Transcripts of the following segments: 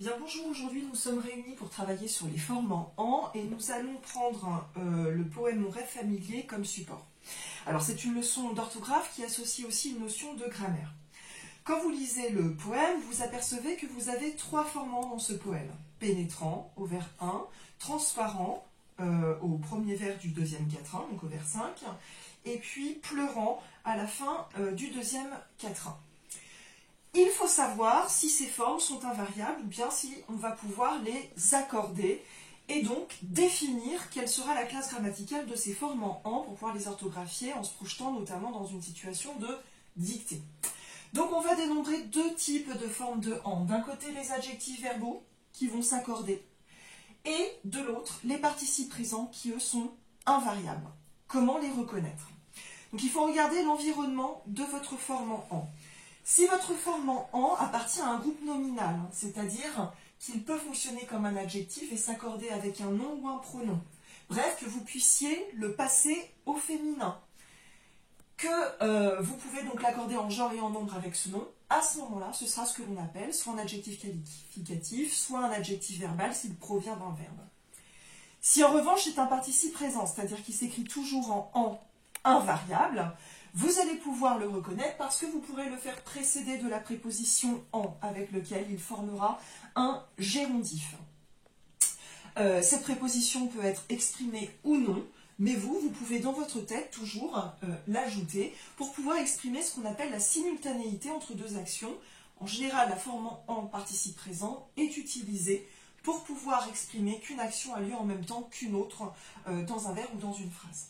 Bien bonjour, aujourd'hui nous sommes réunis pour travailler sur les formes en an et nous allons prendre le poème Mon rêve familier comme support. Alors c'est une leçon d'orthographe qui associe aussi une notion de grammaire. Quand vous lisez le poème, vous apercevez que vous avez trois formes en dans ce poème. Pénétrant au vers 1, transparent au premier vers du deuxième quatrain, donc au vers 5, et puis pleurant à la fin du deuxième quatrain. Il faut savoir si ces formes sont invariables ou bien si on va pouvoir les accorder et donc définir quelle sera la classe grammaticale de ces formes en an pour pouvoir les orthographier en se projetant notamment dans une situation de dictée. Donc on va dénombrer deux types de formes de an. D'un côté les adjectifs verbaux qui vont s'accorder et de l'autre les participes présents qui eux sont invariables. Comment les reconnaître? Donc il faut regarder l'environnement de votre forme en an. Si votre forme en an appartient à un groupe nominal, c'est-à-dire qu'il peut fonctionner comme un adjectif et s'accorder avec un nom ou un pronom, bref, que vous puissiez le passer au féminin, que vous pouvez donc l'accorder en genre et en nombre avec ce nom, à ce moment-là, ce sera ce que l'on appelle soit un adjectif qualificatif, soit un adjectif verbal s'il provient d'un verbe. Si en revanche c'est un participe présent, c'est-à-dire qu'il s'écrit toujours en an invariable, vous allez pouvoir le reconnaître parce que vous pourrez le faire précéder de la préposition en avec lequel il formera un gérondif. Cette préposition peut être exprimée ou non, mais vous pouvez dans votre tête toujours l'ajouter pour pouvoir exprimer ce qu'on appelle la simultanéité entre deux actions. En général, la forme en participe présent est utilisée pour pouvoir exprimer qu'une action a lieu en même temps qu'une autre dans un verbe ou dans une phrase.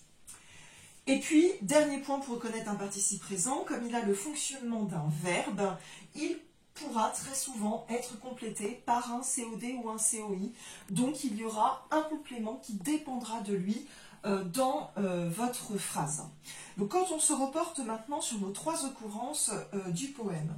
Et puis, dernier point pour reconnaître un participe présent, comme il a le fonctionnement d'un verbe, il pourra très souvent être complété par un COD ou un COI. Donc, il y aura un complément qui dépendra de lui dans votre phrase. Donc, quand on se reporte maintenant sur nos trois occurrences du poème,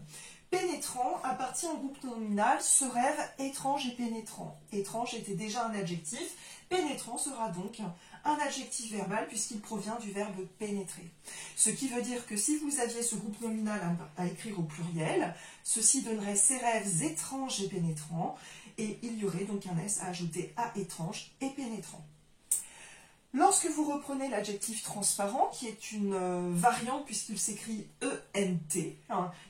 pénétrant appartient au groupe nominal, ce rêve étrange et pénétrant. Étrange était déjà un adjectif, pénétrant sera donc un adjectif verbal puisqu'il provient du verbe pénétrer. Ce qui veut dire que si vous aviez ce groupe nominal à écrire au pluriel, ceci donnerait ces rêves étranges et pénétrants, et il y aurait donc un S à ajouter à étrange et pénétrant. Lorsque vous reprenez l'adjectif transparent, qui est une variante puisqu'il s'écrit ENT,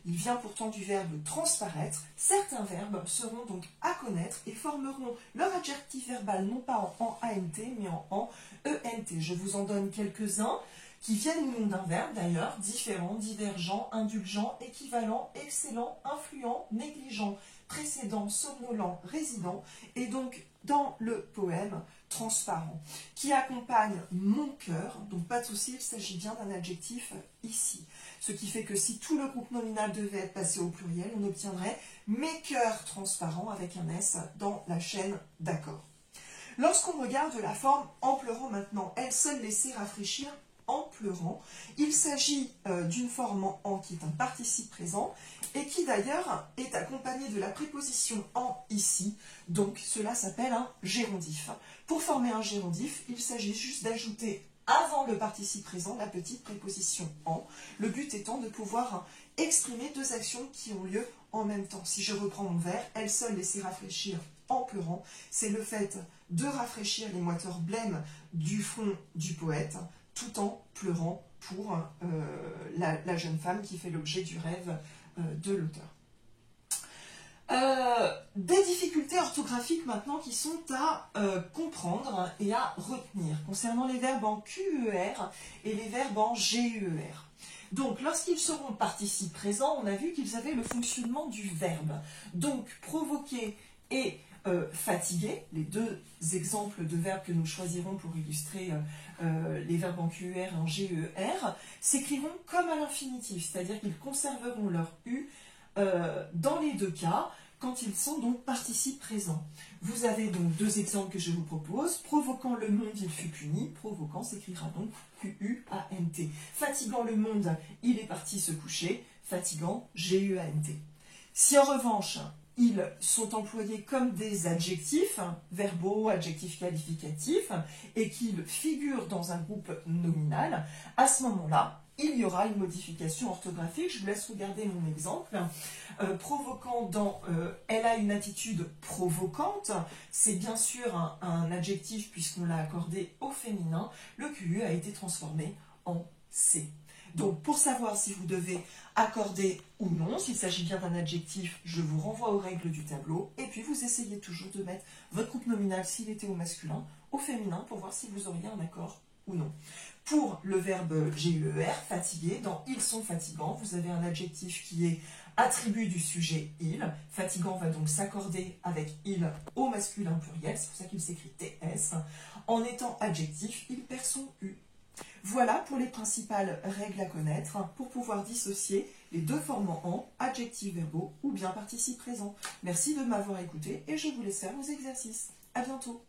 il vient pourtant du verbe transparaître, certains verbes seront donc à connaître et formeront leur adjectif verbal non pas en ANT mais en ENT. Je vous en donne quelques-uns qui viennent du nom d'un verbe d'ailleurs, différent, divergent, indulgent, équivalent, excellent, influent, négligent, précédent, somnolent, résident, et donc dans le poème transparent, qui accompagne mon cœur, donc pas de souci, il s'agit bien d'un adjectif ici. Ce qui fait que si tout le groupe nominal devait être passé au pluriel, on obtiendrait mes cœurs transparents avec un S dans la chaîne d'accords. Lorsqu'on regarde la forme en pleurant maintenant, elle seule laissée rafraîchir en pleurant, il s'agit d'une forme en qui est un participe présent et qui d'ailleurs est accompagnée de la préposition en ici, donc cela s'appelle un gérondif. Pour former un gérondif, il s'agit juste d'ajouter avant le participe présent la petite préposition en, le but étant de pouvoir exprimer deux actions qui ont lieu en même temps. Si je reprends mon vers, elle seule laissée rafraîchir en pleurant, c'est le fait de rafraîchir les moiteurs blêmes du front du poète, tout en pleurant pour la jeune femme qui fait l'objet du rêve de l'auteur. Des difficultés orthographiques maintenant qui sont à comprendre et à retenir concernant les verbes en QER et les verbes en GER. Donc, lorsqu'ils seront participes présents, on a vu qu'ils avaient le fonctionnement du verbe. Donc, provoquer et fatiguer, les deux exemples de verbes que nous choisirons pour illustrer les verbes en QER et en GER, s'écriront comme à l'infinitif, c'est-à-dire qu'ils conserveront leur U dans les deux cas, quand ils sont donc participes présents. Vous avez donc deux exemples que je vous propose. Provoquant le monde, il fut puni. Provoquant s'écrira donc Q-U-A-N-T. Fatiguant le monde, il est parti se coucher. Fatigant, G-E-A-N-T. Si en revanche, ils sont employés comme des adjectifs, verbaux, adjectifs qualificatifs, et qu'ils figurent dans un groupe nominal, à ce moment-là, il y aura une modification orthographique. Je vous laisse regarder mon exemple. Provoquant dans elle a une attitude provocante, c'est bien sûr un adjectif puisqu'on l'a accordé au féminin. Le QE a été transformé en C. Donc, pour savoir si vous devez accorder ou non, s'il s'agit bien d'un adjectif, je vous renvoie aux règles du tableau. Et puis, vous essayez toujours de mettre votre groupe nominal, s'il était au masculin, au féminin, pour voir si vous auriez un accord ou non. Pour le verbe GUER, fatigué, dans ils sont fatigants, vous avez un adjectif qui est attribut du sujet il. Fatigant va donc s'accorder avec il au masculin pluriel, c'est pour ça qu'il s'écrit TS. En étant adjectif, il perd son U. Voilà pour les principales règles à connaître pour pouvoir dissocier les deux formes en adjectifs verbaux ou bien participes présents. Merci de m'avoir écouté et je vous laisse faire vos exercices. À bientôt.